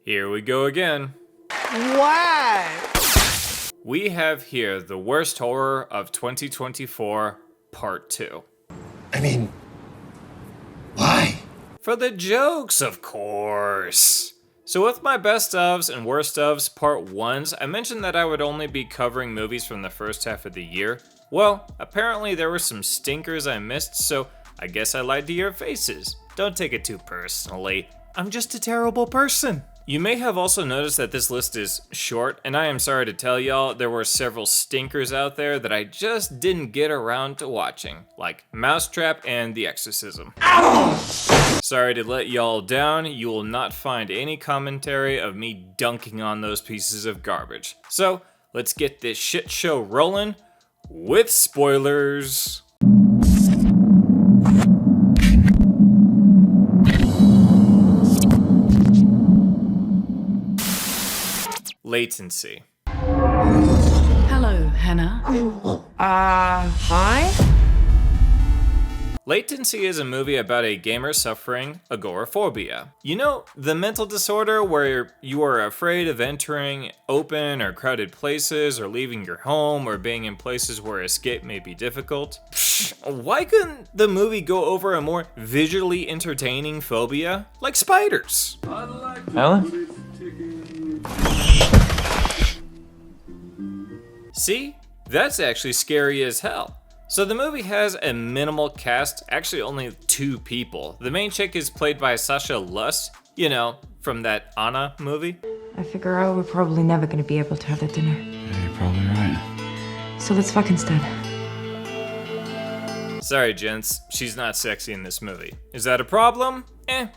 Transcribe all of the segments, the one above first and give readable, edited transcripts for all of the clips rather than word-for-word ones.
Here we go again. What? We have here the worst horror of 2024, Part 2. I mean, why? For the jokes, of course. So with my best ofs and worst ofs part 1s, I mentioned that I would only be covering movies from the first half of the year. Well, apparently there were some stinkers I missed, so I guess I lied to your faces. Don't take it too personally. I'm just a terrible person. You may have also noticed that this list is short, and I am sorry to tell y'all, there were several stinkers out there that I just didn't get around to watching, like Mousetrap and The Exorcism. Sorry to let y'all down, you will not find any commentary of me dunking on those pieces of garbage. So, let's get this shit show rolling with spoilers. Latency. Hello, Hannah. Hi? Latency Is a movie about a gamer suffering agoraphobia. You know, the mental disorder where you are afraid of entering open or crowded places or leaving your home or being in places where escape may be difficult. Why couldn't the movie go over a more visually entertaining phobia like spiders? Helen? See? That's actually scary as hell. So the movie has a minimal cast, actually only 2 people. The main chick is played by Sasha Lust, you know, from that Anna movie. I figure we're probably never gonna be able to have that dinner. Yeah, you're probably right. So let's fuck instead. Sorry gents, she's not sexy in this movie. Is that a problem?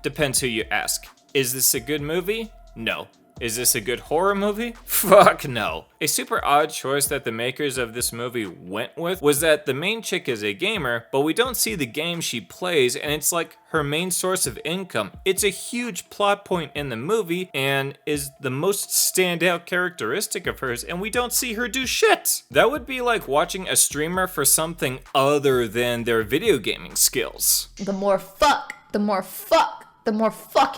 Depends who you ask. Is this a good movie? No. Is this a good horror movie? Fuck no. A super odd choice that the makers of this movie went with was that the main chick is a gamer, but we don't see the game she plays, and it's like her main source of income. It's a huge plot point in the movie and is the most standout characteristic of hers, and we don't see her do shit. That would be like watching a streamer for something other than their video gaming skills. The more fuck in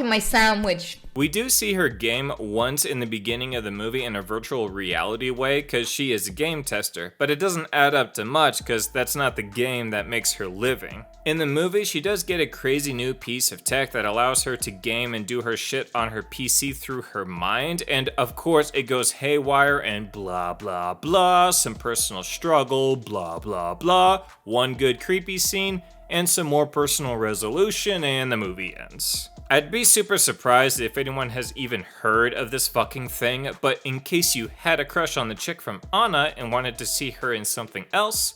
my sandwich. We do see her game once in the beginning of the movie in a virtual reality way because she is a game tester, but it doesn't add up to much because that's not the game that makes her living. In the movie, she does get a crazy new piece of tech that allows her to game and do her shit on her PC through her mind, and of course it goes haywire and blah blah blah, some personal struggle, blah blah blah, one good creepy scene, and some more personal resolution, and the movie ends. I'd be super surprised if anyone has even heard of this fucking thing, but in case you had a crush on the chick from Anna and wanted to see her in something else,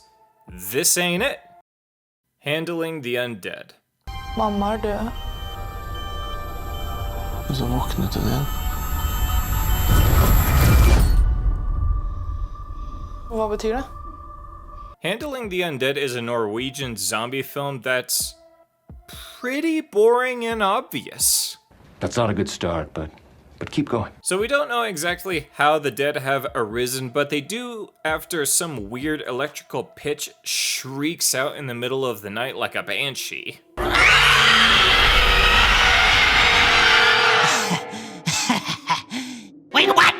this ain't it. Handling the Undead. Mamma er død. Og så våknet hun igjen. Hva betyr det? Handling the Undead is a Norwegian zombie film that's pretty boring and obvious. That's not a good start, but keep going. So we don't know exactly how the dead have arisen, but they do after some weird electrical pitch shrieks out in the middle of the night like a banshee. Wait, what?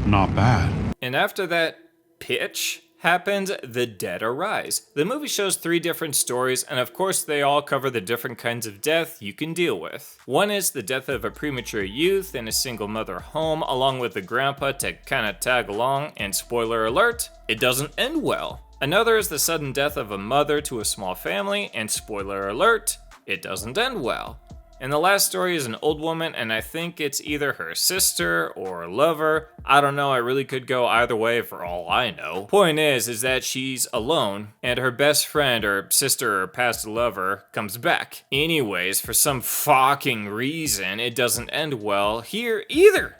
Not bad. And after that pitch happens, the dead arise. The movie shows 3 different stories, and of course they all cover the different kinds of death you can deal with. One is the death of a premature youth in a single mother home, along with the grandpa to kinda tag along, and spoiler alert, it doesn't end well. Another is the sudden death of a mother to a small family, and spoiler alert, it doesn't end well. And the last story is an old woman, and I think it's either her sister or lover. I don't know, I really could go either way for all I know. Point is that she's alone, and her best friend or sister or past lover comes back. Anyways, for some fucking reason, it doesn't end well here either.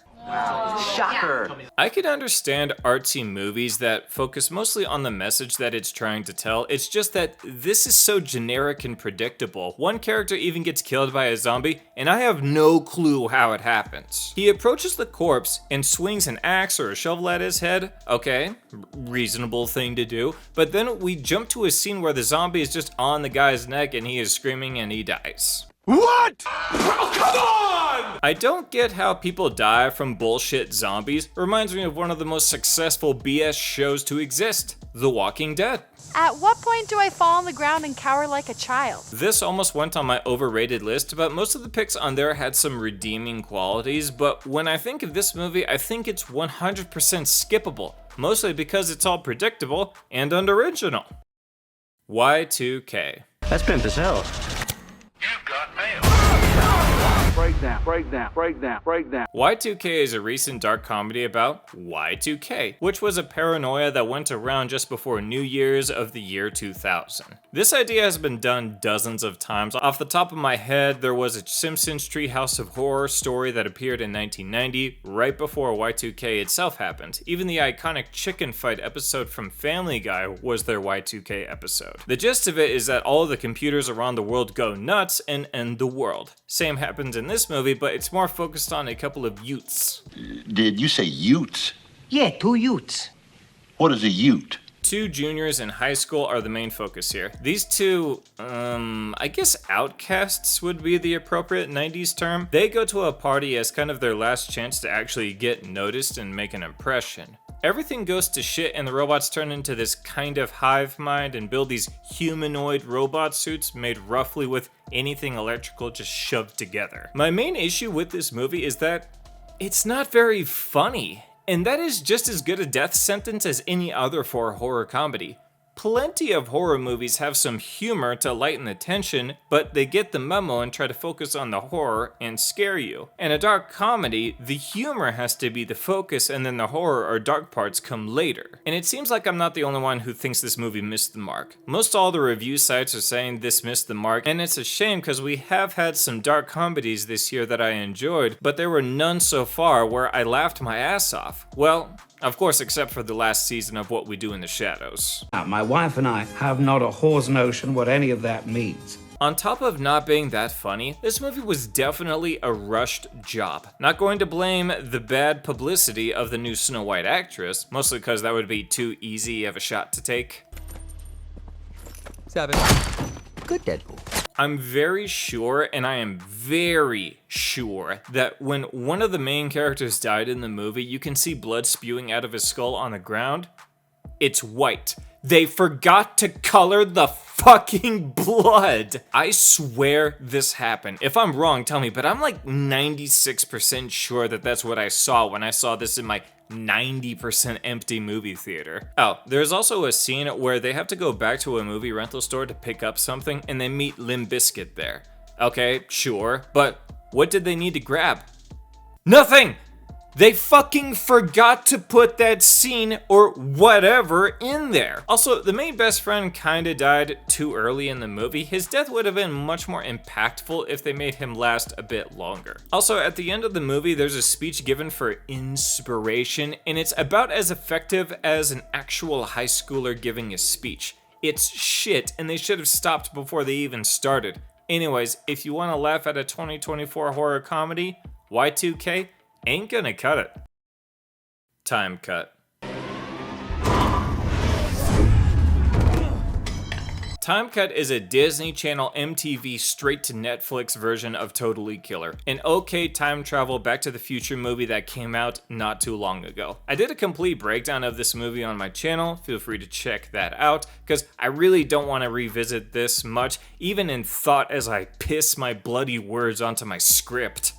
Shocker. I could understand artsy movies that focus mostly on the message that it's trying to tell. It's just that this is so generic and predictable. One character even gets killed by a zombie, and I have no clue how it happens. He approaches the corpse and swings an axe or a shovel at his head. Okay, reasonable thing to do. But then we jump to a scene where the zombie is just on the guy's neck and he is screaming and he dies. What? Oh, come on! I don't get how people die from bullshit zombies. Reminds me of one of the most successful BS shows to exist, The Walking Dead. At what point do I fall on the ground and cower like a child? This almost went on my overrated list, but most of the picks on there had some redeeming qualities, but when I think of this movie, I think it's 100% skippable, mostly because it's all predictable and unoriginal. Y2K. That's pimp as hell. Breakdown. Y2K is a recent dark comedy about Y2K, which was a paranoia that went around just before New Year's of the year 2000. This idea has been done dozens of times. Off the top of my head, there was a Simpsons Treehouse of Horror story that appeared in 1990, right before Y2K itself happened. Even the iconic chicken fight episode from Family Guy was their Y2K episode. The gist of it is that all of the computers around the world go nuts and end the world. Same happens in this movie, but it's more focused on a couple of youths. Did you say utes? Yeah, 2 utes. What is a ute? 2 juniors in high school are the main focus here. These two, I guess outcasts would be the appropriate 90s term. They go to a party as kind of their last chance to actually get noticed and make an impression. Everything goes to shit and the robots turn into this kind of hive mind and build these humanoid robot suits made roughly with anything electrical just shoved together. My main issue with this movie is that it's not very funny, and that is just as good a death sentence as any other for a horror comedy. Plenty of horror movies have some humor to lighten the tension, but they get the memo and try to focus on the horror and scare you. In a dark comedy, the humor has to be the focus and then the horror or dark parts come later. And it seems like I'm not the only one who thinks this movie missed the mark. Most all the review sites are saying this missed the mark, and it's a shame because we have had some dark comedies this year that I enjoyed, but there were none so far where I laughed my ass off. Well, of course, except for the last season of What We Do in the Shadows. My wife and I have not a horse notion what any of that means. On top of not being that funny, this movie was definitely a rushed job. Not going to blame the bad publicity of the new Snow White actress, mostly because that would be too easy of a shot to take. 7. Good Deadpool. I'm very sure, and I am very sure, that when one of the main characters died in the movie, you can see blood spewing out of his skull on the ground. It's white. They forgot to color the fucking blood. I swear this happened. If I'm wrong, tell me, but I'm like 96% sure that that's what I saw when I saw this in my 90% empty movie theater. Oh, there's also a scene where they have to go back to a movie rental store to pick up something and they meet Limp Bizkit there. Okay, sure, but what did they need to grab? Nothing! They fucking forgot to put that scene or whatever in there. Also, the main best friend kinda died too early in the movie. His death would have been much more impactful if they made him last a bit longer. Also, at the end of the movie, there's a speech given for inspiration, and it's about as effective as an actual high schooler giving a speech. It's shit, and they should have stopped before they even started. Anyways, if you wanna laugh at a 2024 horror comedy, Y2K ain't gonna cut it. Time cut. Time Cut is a Disney Channel MTV straight to Netflix version of Totally Killer, an okay time travel Back to the Future movie that came out not too long ago. I did a complete breakdown of this movie on my channel, feel free to check that out, because I really don't want to revisit this much, even in thought as I piss my bloody words onto my script.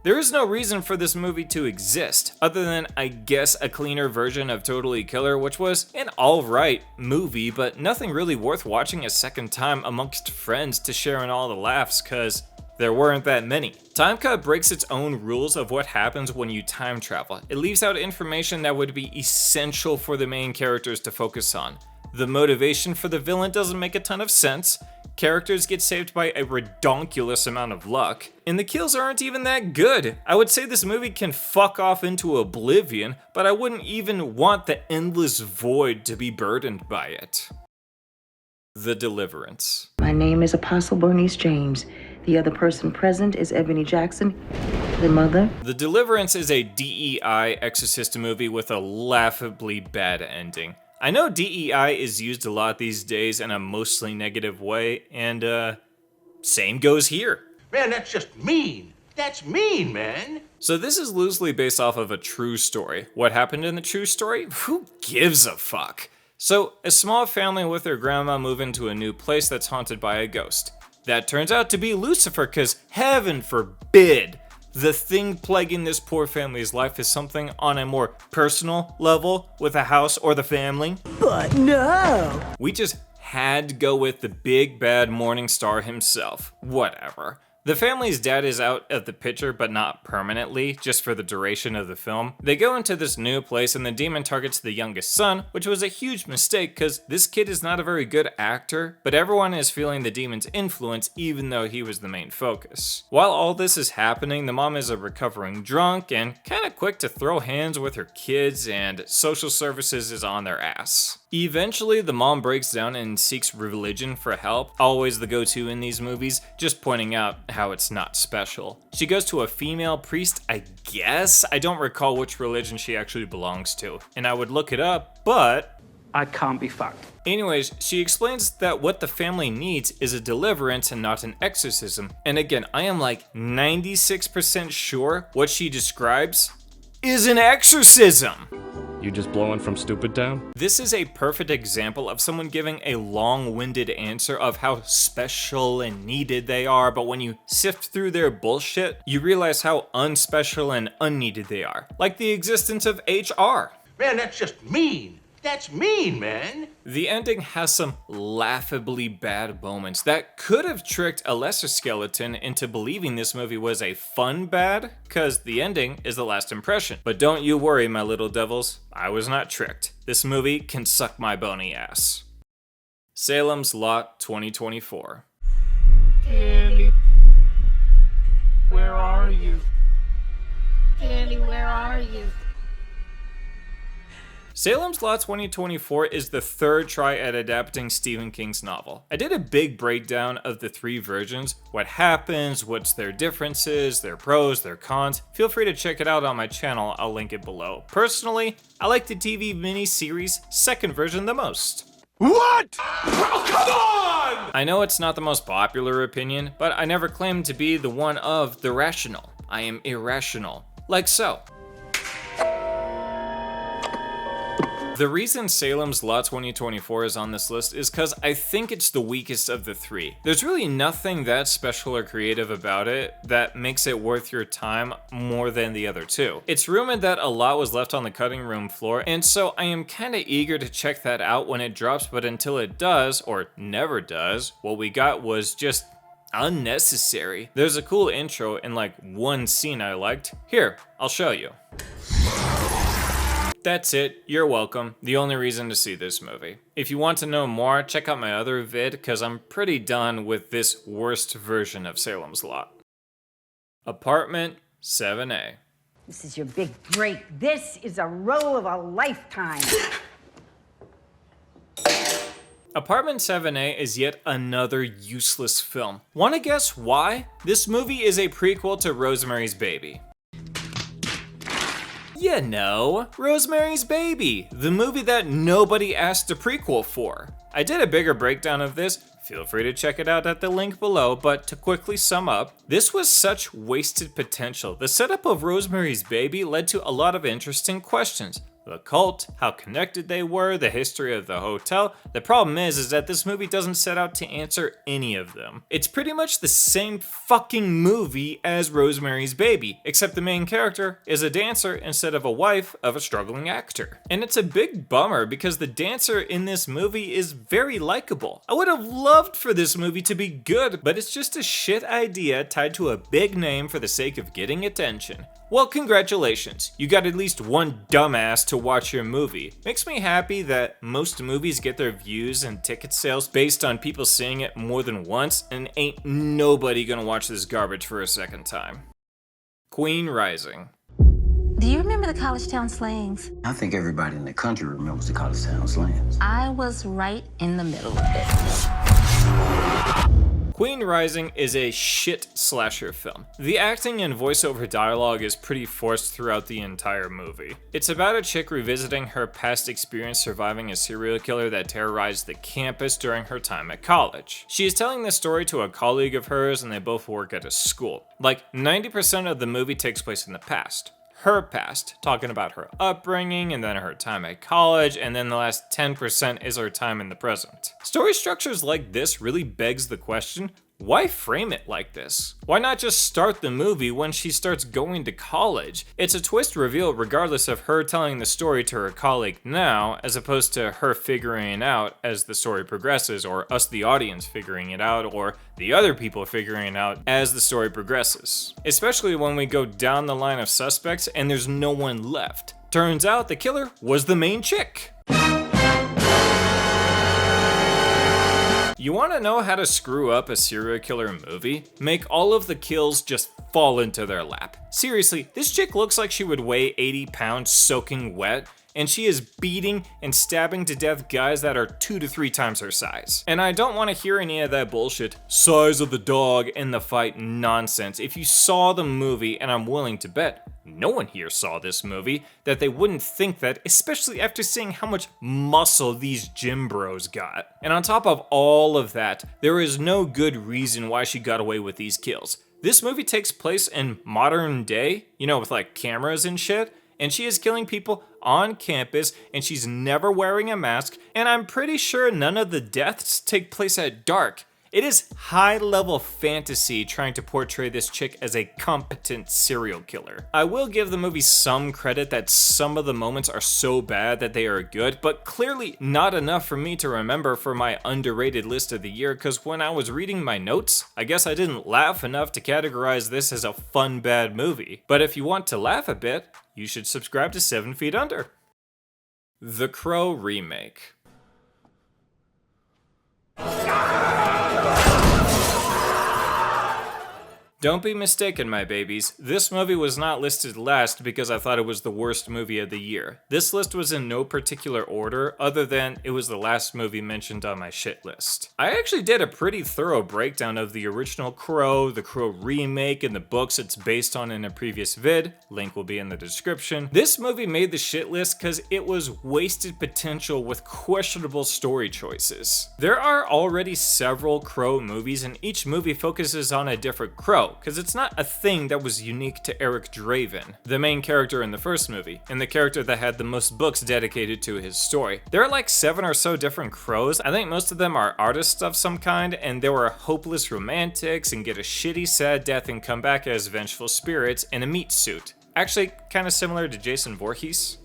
There is no reason for this movie to exist, other than, I guess, a cleaner version of Totally Killer, which was an alright movie, but nothing really worth watching a second time amongst friends to share in all the laughs, cause there weren't that many. Time Cut breaks its own rules of what happens when you time travel. It leaves out information that would be essential for the main characters to focus on. The motivation for the villain doesn't make a ton of sense. Characters get saved by a redonkulous amount of luck, and the kills aren't even that good. I would say this movie can fuck off into oblivion, but I wouldn't even want the endless void to be burdened by it. The Deliverance. My name is Apostle Bernice James. The other person present is Ebony Jackson, the mother. The Deliverance is a DEI exorcist movie with a laughably bad ending. I know DEI is used a lot these days in a mostly negative way, and same goes here. Man, that's just mean. That's mean, man. So this is loosely based off of a true story. What happened in the true story? Who gives a fuck? So, a small family with their grandma move into a new place that's haunted by a ghost. That turns out to be Lucifer, cause heaven forbid the thing plaguing this poor family's life is something on a more personal level with a house or the family. But no! We just had to go with the big bad morning star himself. Whatever. The family's dad is out of the picture, but not permanently, just for the duration of the film. They go into this new place and the demon targets the youngest son, which was a huge mistake because this kid is not a very good actor, but everyone is feeling the demon's influence even though he was the main focus. While all this is happening, the mom is a recovering drunk and kinda quick to throw hands with her kids, and social services is on their ass. Eventually, the mom breaks down and seeks religion for help, always the go-to in these movies, just pointing out how it's not special. She goes to a female priest, I guess? I don't recall which religion she actually belongs to, and I would look it up, but I can't be fucked. anyways, she explains that what the family needs is a deliverance and not an exorcism. And again, I am like 96% sure what she describes is an exorcism. You just blowing from Stupid Town? This is a perfect example of someone giving a long-winded answer of how special and needed they are, but when you sift through their bullshit, you realize how unspecial and unneeded they are. Like the existence of HR. Man, that's just mean. That's mean, man. The ending has some laughably bad moments that could have tricked a lesser skeleton into believing this movie was a fun bad, cause the ending is the last impression. But don't you worry, my little devils, I was not tricked. This movie can suck my bony ass. Salem's Lot 2024. Andy, where are you? Andy, where are you? Salem's Lot 2024 is the third try at adapting Stephen King's novel. I did a big breakdown of the three versions, what happens, what's their differences, their pros, their cons. Feel free to check it out on my channel, I'll link it below. Personally, I like the TV miniseries second version the most. What? Oh, come on! I know it's not the most popular opinion, but I never claimed to be the one of the rational. I am irrational, like so. The reason Salem's Lot 2024 is on this list is because I think it's the weakest of the three. There's really nothing that special or creative about it that makes it worth your time more than the other two. It's rumored that a lot was left on the cutting room floor, and so I am kinda eager to check that out when it drops, but until it does, or never does, what we got was just unnecessary. There's a cool intro and like one scene I liked. Here, I'll show you. That's it, you're welcome. The only reason to see this movie. If you want to know more, check out my other vid, cause I'm pretty done with this worst version of Salem's Lot. Apartment 7A. This is your big break. This is a role of a lifetime. Apartment 7A is yet another useless film. Wanna guess why? This movie is a prequel to Rosemary's Baby. You know, Rosemary's Baby, the movie that nobody asked a prequel for. I did a bigger breakdown of this, feel free to check it out at the link below, but to quickly sum up, this was such wasted potential. The setup of Rosemary's Baby led to a lot of interesting questions. The cult, how connected they were, the history of the hotel. The problem is that this movie doesn't set out to answer any of them. It's pretty much the same fucking movie as Rosemary's Baby, except the main character is a dancer instead of a wife of a struggling actor. And it's a big bummer because the dancer in this movie is very likable. I would have loved for this movie to be good, but it's just a shit idea tied to a big name for the sake of getting attention. Well, congratulations, you got at least one dumbass to watch your movie. Makes me happy that most movies get their views and ticket sales based on people seeing it more than once, and ain't nobody gonna watch this garbage for a second time. Queen Rising. Do you remember the college town slangs? I think everybody in the country remembers the college town slangs. I was right in the middle of it. Queen Rising is a shit slasher film. The acting and voiceover dialogue is pretty forced throughout the entire movie. It's about a chick revisiting her past experience surviving a serial killer that terrorized the campus during her time at college. She is telling this story to a colleague of hers and they both work at a school. Like 90% of the movie takes place in the past. Her past, talking about her upbringing and then her time at college, and then the last 10% is her time in the present. Story structures like this really begs the question, why frame it like this? Why not just start the movie when she starts going to college? It's a twist reveal regardless of her telling the story to her colleague now, as opposed to her figuring it out as the story progresses, or us the audience figuring it out, or the other people figuring it out as the story progresses. Especially when we go down the line of suspects and there's no one left. Turns out the killer was the main chick. You want to know how to screw up a serial killer movie? Make all of the kills just fall into their lap. Seriously, this chick looks like she would weigh 80 pounds soaking wet, and she is beating and stabbing to death guys that are 2 to 3 times her size. And I don't want to hear any of that bullshit, size of the dog in the fight nonsense. If you saw the movie, and I'm willing to bet no one here saw this movie, that they wouldn't think that, especially after seeing how much muscle these gym bros got. And on top of all of that, there is no good reason why she got away with these kills. This movie takes place in modern day, you know, with like cameras and shit, and she is killing people on campus, and she's never wearing a mask, and I'm pretty sure none of the deaths take place at dark. It is high-level fantasy trying to portray this chick as a competent serial killer. I will give the movie some credit that some of the moments are so bad that they are good, but clearly not enough for me to remember for my underrated list of the year, because when I was reading my notes, I guess I didn't laugh enough to categorize this as a fun bad movie. But if you want to laugh a bit, you should subscribe to 7 Feet Under. The Crow remake. Don't be mistaken, my babies. This movie was not listed last because I thought it was the worst movie of the year. This list was in no particular order other than it was the last movie mentioned on my shit list. I actually did a pretty thorough breakdown of the original Crow, the Crow remake, and the books it's based on in a previous vid. Link will be in the description. This movie made the shit list because it was wasted potential with questionable story choices. There are already several Crow movies and each movie focuses on a different Crow, because it's not a thing that was unique to Eric Draven, the main character in the first movie, and the character that had the most books dedicated to his story. There are like 7 or so different Crows. I think most of them are artists of some kind, and there were hopeless romantics and get a shitty sad death and come back as vengeful spirits in a meat suit. Actually, kind of similar to Jason Voorhees.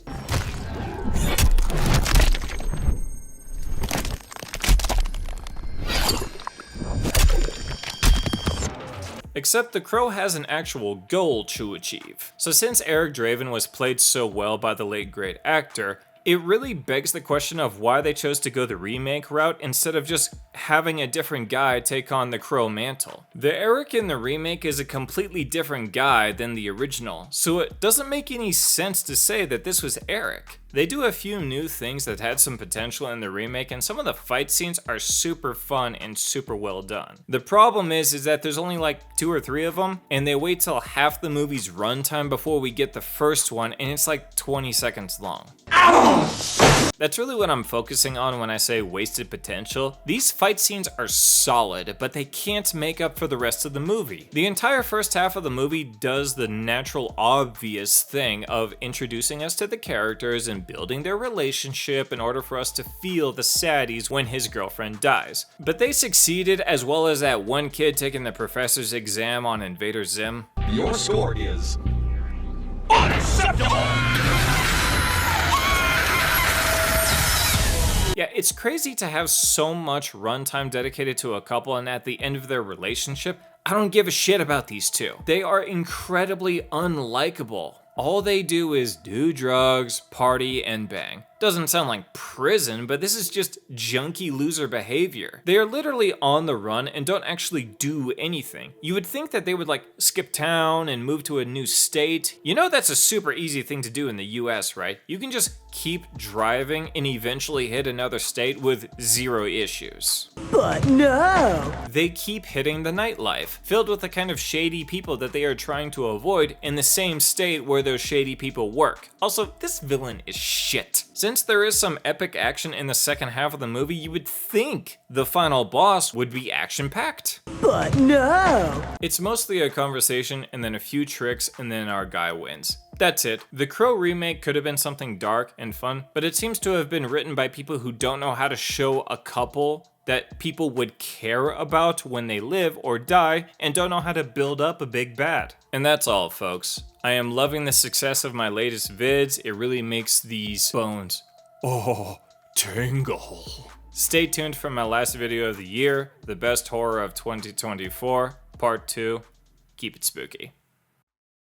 Except the Crow has an actual goal to achieve. So since Eric Draven was played so well by the late great actor, it really begs the question of why they chose to go the remake route instead of just having a different guy take on the Crow mantle. The Eric in the remake is a completely different guy than the original, so it doesn't make any sense to say that this was Eric. They do a few new things that had some potential in the remake, and some of the fight scenes are super fun and super well done. The problem is that there's only like 2 or 3 of them, and they wait till half the movie's runtime before we get the first one, and it's like 20 seconds long. That's really what I'm focusing on when I say wasted potential. These fight scenes are solid, but they can't make up for the rest of the movie. The entire first half of the movie does the natural, obvious thing of introducing us to the characters and building their relationship in order for us to feel the saddies when his girlfriend dies. But they succeeded, as well as that one kid taking the professor's exam on Invader Zim. Your score is unacceptable! Yeah, it's crazy to have so much runtime dedicated to a couple, and at the end of their relationship, I don't give a shit about these two. They are incredibly unlikable. All they do is do drugs, party, and bang. Doesn't sound like prison, but this is just junky loser behavior. They are literally on the run and don't actually do anything. You would think that they would like skip town and move to a new state. You know that's a super easy thing to do in the US, right? You can just keep driving and eventually hit another state with zero issues. But no! They keep hitting the nightlife, filled with the kind of shady people that they are trying to avoid in the same state where those shady people work. Also, this villain is shit. Since there is some epic action in the second half of the movie, you would think the final boss would be action-packed. But no! It's mostly a conversation and then a few tricks and then our guy wins. That's it. The Crow remake could have been something dark and fun, but it seems to have been written by people who don't know how to show a couple that people would care about when they live or die and don't know how to build up a big bad. And that's all, folks. I am loving the success of my latest vids. It really makes these bones, tingle. Stay tuned for my last video of the year, the best horror of 2024, part 2. Keep it spooky.